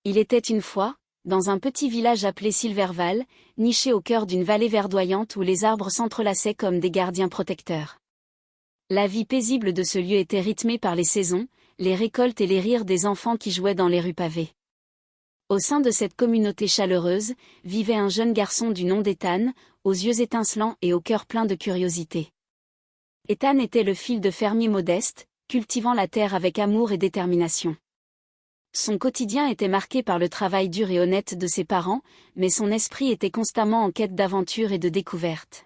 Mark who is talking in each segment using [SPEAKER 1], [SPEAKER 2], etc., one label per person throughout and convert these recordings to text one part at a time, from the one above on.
[SPEAKER 1] Il était une fois, dans un petit village appelé Silverval, niché au cœur d'une vallée verdoyante où les arbres s'entrelaçaient comme des gardiens protecteurs. La vie paisible de ce lieu était rythmée par les saisons, les récoltes et les rires des enfants qui jouaient dans les rues pavées. Au sein de cette communauté chaleureuse, vivait un jeune garçon du nom d'Ethan, aux yeux étincelants et au cœur plein de curiosité. Ethan était le fils de fermiers modestes, cultivant la terre avec amour et détermination. Son quotidien était marqué par le travail dur et honnête de ses parents, mais son esprit était constamment en quête d'aventure et de découverte.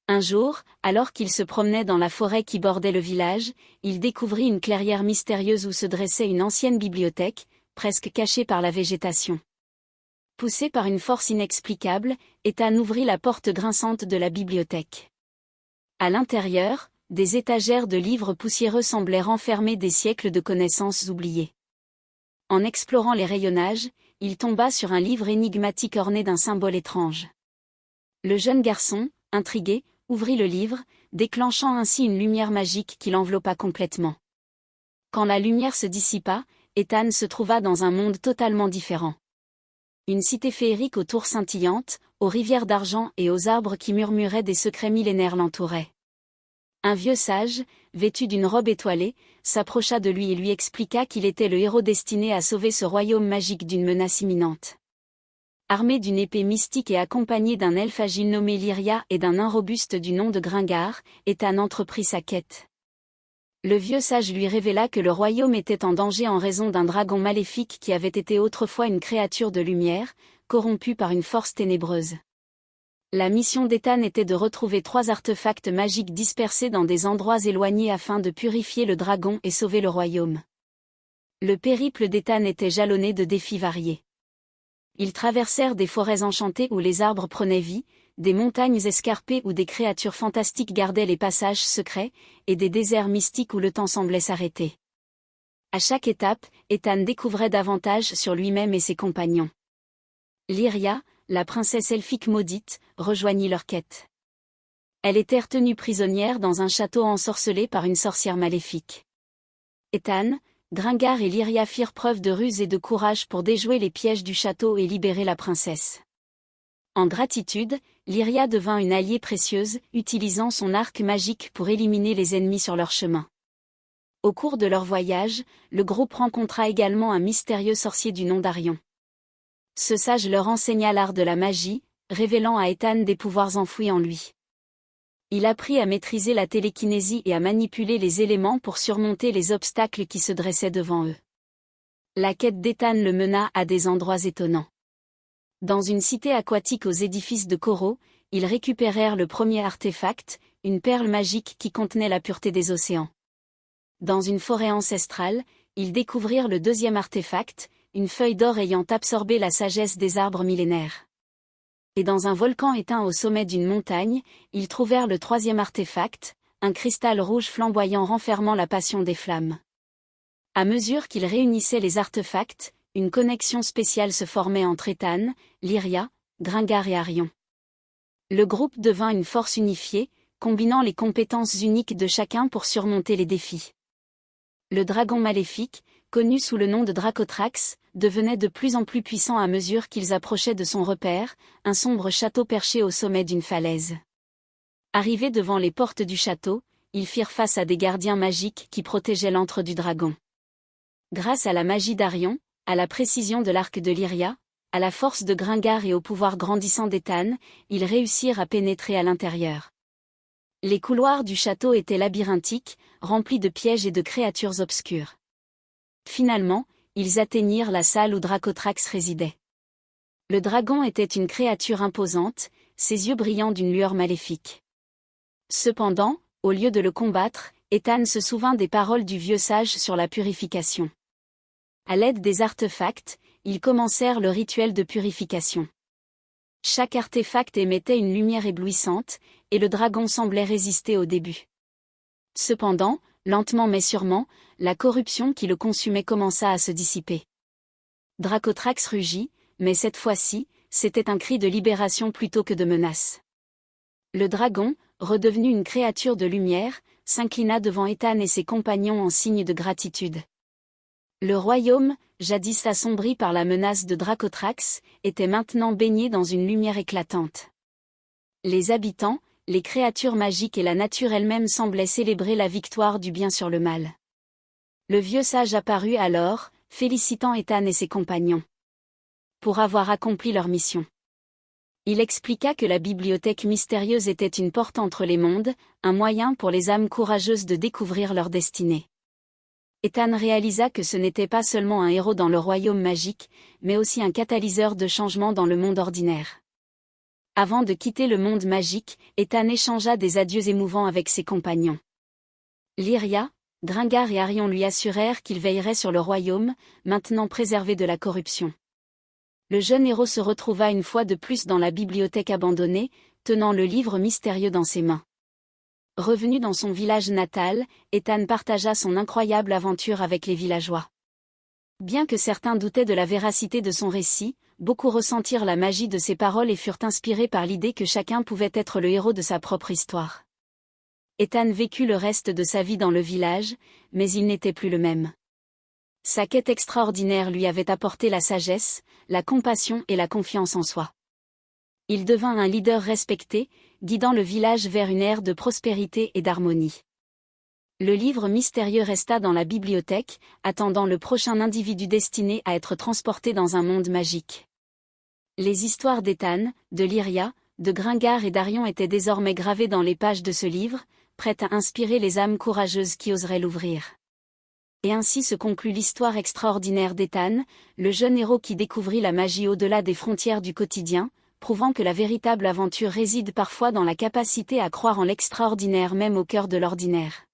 [SPEAKER 1] Un jour, alors qu'il se promenait dans la forêt qui bordait le village, il découvrit une clairière mystérieuse où se dressait une ancienne bibliothèque, presque cachée par la végétation. Poussé par une force inexplicable, Ethan ouvrit la porte grinçante de la bibliothèque. À l'intérieur, des étagères de livres poussiéreux semblaient renfermer des siècles de connaissances oubliées. En explorant les rayonnages, il tomba sur un livre énigmatique orné d'un symbole étrange. Le jeune garçon, intrigué, ouvrit le livre, déclenchant ainsi une lumière magique qui l'enveloppa complètement. Quand la lumière se dissipa, Ethan se trouva dans un monde totalement différent. Une cité féerique aux tours scintillantes, aux rivières d'argent et aux arbres qui murmuraient des secrets millénaires l'entouraient. Un vieux sage, vêtu d'une robe étoilée, s'approcha de lui et lui expliqua qu'il était le héros destiné à sauver ce royaume magique d'une menace imminente. Armé d'une épée mystique et accompagné d'un elfe agile nommé Lyria et d'un nain robuste du nom de Gringar, Ethan entreprit sa quête. Le vieux sage lui révéla que le royaume était en danger en raison d'un dragon maléfique qui avait été autrefois une créature de lumière, corrompue par une force ténébreuse. La mission d'Ethan était de retrouver 3 artefacts magiques dispersés dans des endroits éloignés afin de purifier le dragon et sauver le royaume. Le périple d'Ethan était jalonné de défis variés. Ils traversèrent des forêts enchantées où les arbres prenaient vie, des montagnes escarpées où des créatures fantastiques gardaient les passages secrets, et des déserts mystiques où le temps semblait s'arrêter. À chaque étape, Ethan découvrait davantage sur lui-même et ses compagnons. Lyria, la princesse elfique maudite, rejoignit leur quête. Elle était retenue prisonnière dans un château ensorcelé par une sorcière maléfique. Ethan, Gringar et Lyria firent preuve de ruse et de courage pour déjouer les pièges du château et libérer la princesse. En gratitude, Lyria devint une alliée précieuse, utilisant son arc magique pour éliminer les ennemis sur leur chemin. Au cours de leur voyage, le groupe rencontra également un mystérieux sorcier du nom d'Arion. Ce sage leur enseigna l'art de la magie, révélant à Ethan des pouvoirs enfouis en lui. Il apprit à maîtriser la télékinésie et à manipuler les éléments pour surmonter les obstacles qui se dressaient devant eux. La quête d'Ethan le mena à des endroits étonnants. Dans une cité aquatique aux édifices de coraux, ils récupérèrent le premier artefact, une perle magique qui contenait la pureté des océans. Dans une forêt ancestrale, ils découvrirent le deuxième artefact, une feuille d'or ayant absorbé la sagesse des arbres millénaires. Et dans un volcan éteint au sommet d'une montagne, ils trouvèrent le troisième artefact, un cristal rouge flamboyant renfermant la passion des flammes. À mesure qu'ils réunissaient les artefacts, une connexion spéciale se formait entre Ethan, Lyria, Gringar et Arion. Le groupe devint une force unifiée, combinant les compétences uniques de chacun pour surmonter les défis. Le dragon maléfique, connu sous le nom de Dracotrax, devenait de plus en plus puissant à mesure qu'ils approchaient de son repère, un sombre château perché au sommet d'une falaise. Arrivés devant les portes du château, ils firent face à des gardiens magiques qui protégeaient l'antre du dragon. Grâce à la magie d'Arion, à la précision de l'arc de Lyria, à la force de Gringar et au pouvoir grandissant d'Ethan, ils réussirent à pénétrer à l'intérieur. Les couloirs du château étaient labyrinthiques, remplis de pièges et de créatures obscures. Finalement, ils atteignirent la salle où Dracotrax résidait. Le dragon était une créature imposante, ses yeux brillant d'une lueur maléfique. Cependant, au lieu de le combattre, Ethan se souvint des paroles du vieux sage sur la purification. À l'aide des artefacts, ils commencèrent le rituel de purification. Chaque artefact émettait une lumière éblouissante, et le dragon semblait résister au début. Cependant, lentement mais sûrement, la corruption qui le consumait commença à se dissiper. Dracotrax rugit, mais cette fois-ci, c'était un cri de libération plutôt que de menace. Le dragon, redevenu une créature de lumière, s'inclina devant Ethan et ses compagnons en signe de gratitude. Le royaume, jadis assombri par la menace de Dracotrax, était maintenant baigné dans une lumière éclatante. Les habitants, les créatures magiques et la nature elle-même semblaient célébrer la victoire du bien sur le mal. Le vieux sage apparut alors, félicitant Ethan et ses compagnons pour avoir accompli leur mission. Il expliqua que la bibliothèque mystérieuse était une porte entre les mondes, un moyen pour les âmes courageuses de découvrir leur destinée. Ethan réalisa que ce n'était pas seulement un héros dans le royaume magique, mais aussi un catalyseur de changement dans le monde ordinaire. Avant de quitter le monde magique, Ethan échangea des adieux émouvants avec ses compagnons. Lyria, Gringar et Arion lui assurèrent qu'ils veilleraient sur le royaume, maintenant préservé de la corruption. Le jeune héros se retrouva une fois de plus dans la bibliothèque abandonnée, tenant le livre mystérieux dans ses mains. Revenu dans son village natal, Ethan partagea son incroyable aventure avec les villageois. Bien que certains doutaient de la véracité de son récit, beaucoup ressentirent la magie de ses paroles et furent inspirés par l'idée que chacun pouvait être le héros de sa propre histoire. Ethan vécut le reste de sa vie dans le village, mais il n'était plus le même. Sa quête extraordinaire lui avait apporté la sagesse, la compassion et la confiance en soi. Il devint un leader respecté, guidant le village vers une ère de prospérité et d'harmonie. Le livre mystérieux resta dans la bibliothèque, attendant le prochain individu destiné à être transporté dans un monde magique. Les histoires d'Ethan, de Lyria, de Gringar et d'Arion étaient désormais gravées dans les pages de ce livre, prêtes à inspirer les âmes courageuses qui oseraient l'ouvrir. Et ainsi se conclut l'histoire extraordinaire d'Ethan, le jeune héros qui découvrit la magie au-delà des frontières du quotidien, prouvant que la véritable aventure réside parfois dans la capacité à croire en l'extraordinaire même au cœur de l'ordinaire.